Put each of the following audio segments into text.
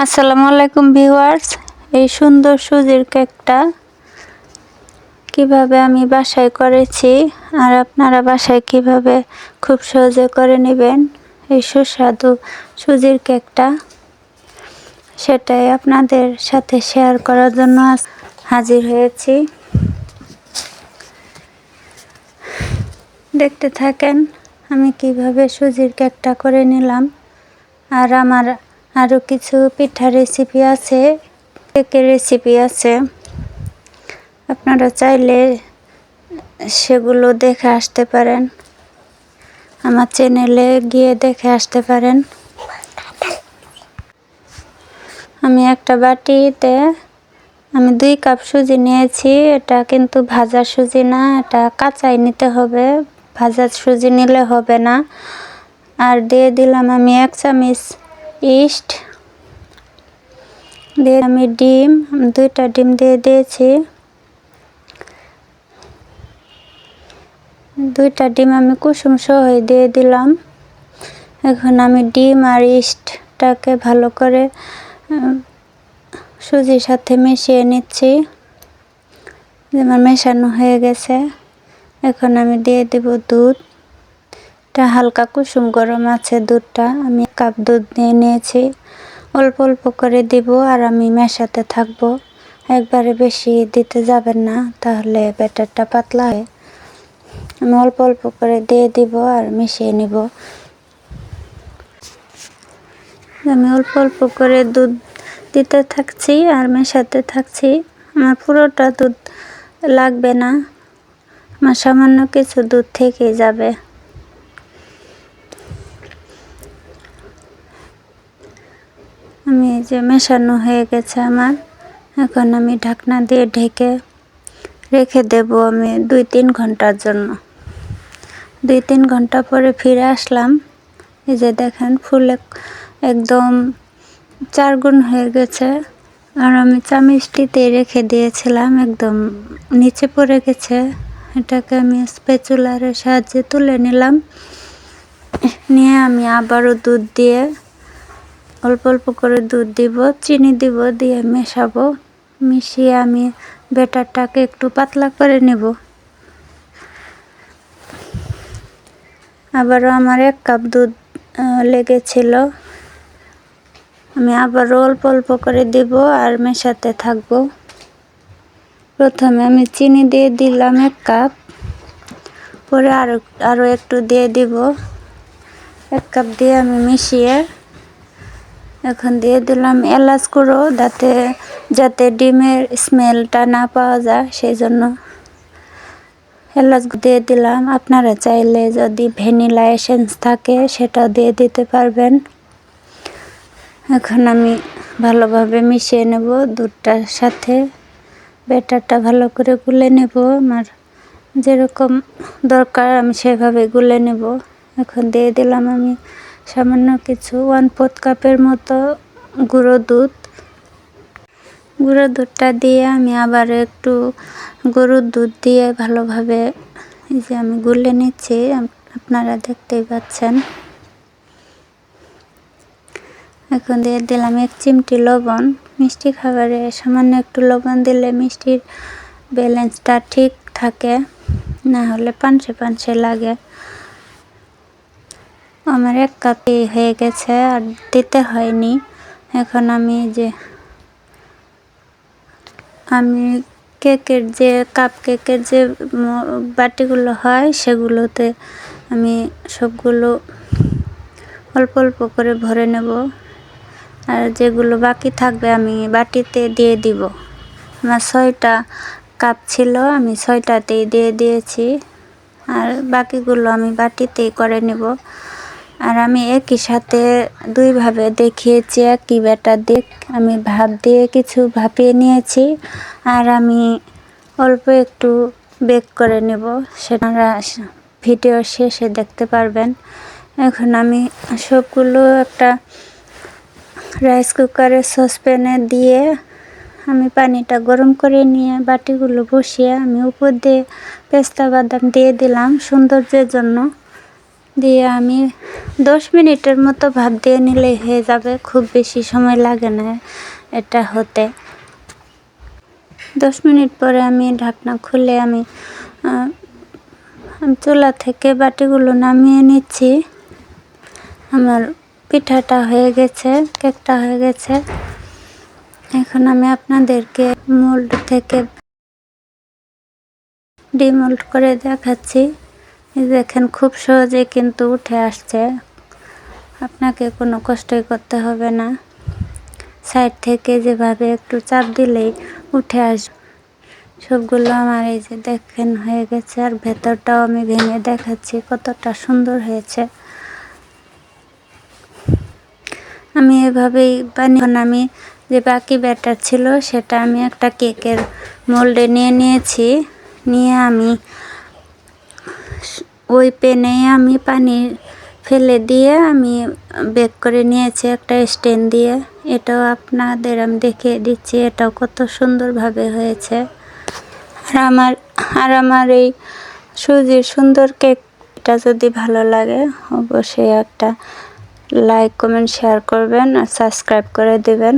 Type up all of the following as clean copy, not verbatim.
আসসালামু আলাইকুম ভিউয়ার্স, এই সুন্দর সুজির কেকটা কিভাবে আমি বাসায় করেছি আর আপনারা বাসায় কিভাবে খুব সহজে করে নেবেন এই সুস্বাদু সুজির কেকটা, সেটাই আপনাদের সাথে শেয়ার করার জন্য হাজির হয়েছি। দেখতে থাকেন আমি কিভাবে সুজির কেকটা করে নিলাম। আর আমার আরও কিছু পিঠা রেসিপি আছে, কেকের রেসিপি আছে, আপনারা চাইলে সেগুলো দেখে আসতে পারেন, আমার চ্যানেলে গিয়ে দেখে আসতে পারেন। আমি একটা বাটিতে 2 কাপ সুজি নিয়েছি। এটা কিন্তু ভাজা সুজি না, এটা কাঁচাই নিতে হবে, ভাজা সুজি নিলে হবে না। আর দিয়ে দিলাম আমি 1 চামচ ইস্ট, দিয়ে আমি ডিম 2টা ডিম দিয়ে দিয়েছি। 2টা ডিম আমি কুসুম সহ দিয়ে দিলাম। এখন আমি ডিম আর ইস্টটাকে ভালো করে সুজির সাথে মিশিয়ে নিচ্ছি। যেমন মেশানো হয়ে গেছে, এখন আমি দিয়ে দেব দুধটা হালকা কুসুম গরম আছে। দুধটা আমি 1 কাপ দুধ নিয়েছি, অল্প অল্প করে দিব আর আমি মেশাতে থাকবো। একবারে বেশি দিতে যাবেন না, তাহলে ব্যাটারটা পাতলা হয়। আমি অল্প অল্প করে দিয়ে দিব আর মিশিয়ে নিব। আমি অল্প অল্প করে দুধ দিতে থাকছি আর মেশাতে থাকছি। আমার পুরোটা দুধ লাগবে না, আমার সামান্য কিছু দুধ থেকে যাবে। আমি এই যে মেশানো হয়ে গেছে আমার, এখন আমি ঢাকনা দিয়ে ঢেকে রেখে দেব আমি 2-3 ঘন্টার জন্য। 2-3 ঘন্টা পরে ফিরে আসলাম। এই যে দেখেন ফুলে একদম 4 গুণ হয়ে গেছে। আর আমি চামচটিতে রেখে দিয়েছিলাম, একদম নিচে পড়ে গেছে। এটাকে আমি স্প্যাচুলারের সাহায্যে তুলে নিলাম। নিয়ে আমি আবারও দুধ দিয়ে অল্প অল্প করে দুধ দিব, চিনি দিব, দিয়ে মেশাবো। মিশিয়ে আমি ব্যাটারটাকে একটু পাতলা করে নেব। আবারও আমার 1 কাপ দুধ লেগেছিল। আমি আবারও অল্প অল্প করে দিব আর মেশাতে থাকব। প্রথমে আমি চিনি দিয়ে দিলাম 1 কাপ, পরে আরও একটু দিয়ে দিব। 1 কাপ দিয়ে আমি মিশিয়ে এখন দিয়ে দিলাম এলাচ গুঁড়ো, যাতে ডিমের স্মেলটা না পাওয়া যায়, সেই জন্য এলাচ দিয়ে দিলাম। আপনারা চাইলে যদি ভ্যানিলা এসেন্স থাকে সেটা দিয়ে দিতে পারবেন। এখন আমি ভালোভাবে মিশিয়ে নেব দুধটার সাথে, ব্যাটারটা ভালো করে গুলে নেব। আমার যেরকম দরকার আমি সেভাবে গুলে নেব। এখন দিয়ে দিলাম আমি সামান্য কিছু 1/4 কাপের মতো গুঁড়ো দুধ। গুঁড়ো দুধটা দিয়ে আমি আবার একটু গরুর দুধ দিয়ে ভালোভাবে এই যে আমি গুলে নিচ্ছি, আপনারা দেখতেই পাচ্ছেন। এখন দিয়ে দিলাম 1 চিমটি লবণ। মিষ্টি খাবারে সামান্য একটু লবণ দিলে মিষ্টির ব্যালেন্সটা ঠিক থাকে, না হলে পানসে পানসে লাগে। আমার 1 কাপ হয়ে গেছে, আর দিতে হয়নি। এখন আমি কেকের যে কাপ কেকের যে বাটিগুলো হয় সেগুলোতে আমি সবগুলো অল্প অল্প করে ভরে নেব। আর যেগুলো বাকি থাকবে আমি বাটিতে দিয়ে দিব। আমার 6টা কাপ ছিল, আমি 6টাতেই দিয়ে দিয়েছি। আর বাকিগুলো আমি বাটিতেই করে নেব। আর আমি একই সাথে 2 ভাবে দেখিয়েছি। একই ব্যাটার দিয়ে আমি ভাপ দিয়ে কিছু ভাপিয়ে নিয়েছি, আর আমি অল্প একটু বেক করে নেব, সেটা ভিডিও শেষে দেখতে পারবেন। এখন আমি সবগুলো একটা রাইস কুকারের সসপ্যানে দিয়ে আমি পানিটা গরম করে নিয়ে বাটিগুলো বসিয়ে আমি উপর দিয়ে পেস্তা বাদাম দিয়ে দিলাম সৌন্দর্যের জন্য। দিয়ে আমি 10 মিনিটের মতো ভাপ দিয়ে নিলেই হয়ে যাবে, খুব বেশি সময় লাগে না এটা হতে। 10 মিনিট পরে আমি ঢাকনা খুলে আমি চুলা থেকে বাটিগুলো নামিয়ে নিচ্ছি। আমার পিঠাটা হয়ে গেছে, কেকটা হয়ে গেছে। এখন আমি আপনাদেরকে মোল্ড থেকে ডিমোল্ড করে দেখাচ্ছি। দেখেন খুব সহজে কিন্তু উঠে আসছে, আপনাকে কোনো কষ্টই করতে হবে না। সাইড থেকে যেভাবে একটু চাপ দিলেই উঠে আসবে। সবগুলো আমার এই যে দেখেন হয়ে গেছে, আর ভেতরটাও আমি ভেঙে দেখাচ্ছি কতটা সুন্দর হয়েছে। আমি এভাবেই বানিয়ে আমি যে বাকি ব্যাটার ছিল সেটা আমি একটা কেকের মোল্ডে নিয়ে নিয়েছি। নিয়ে আমি ওই প্যানেই আমি পানি ফেলে দিয়ে আমি বেক করে নিয়েছি একটা স্ট্যান্ড দিয়ে। এটাও আপনাদের আমি দেখিয়ে দিচ্ছি, এটাও কত সুন্দরভাবে হয়েছে। আর আমার এই সুজির সুন্দর কেকটা যদি ভালো লাগে অবশ্যই একটা লাইক কমেন্ট শেয়ার করবেন আর সাবস্ক্রাইব করে দিবেন,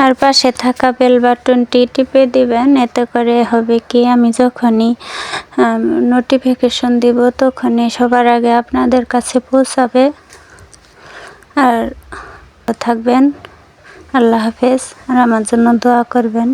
আর পাশে থাকা বেল বাটনটি টিপে দিবেন। এতে করে হবে কি আমি যখনই নোটিফিকেশন দিব তখনই সবার আগে আপনাদের কাছে পৌঁছাবে। আর থাকবেন, আল্লাহ হাফেজ, আর আমার জন্য দোয়া করবেন।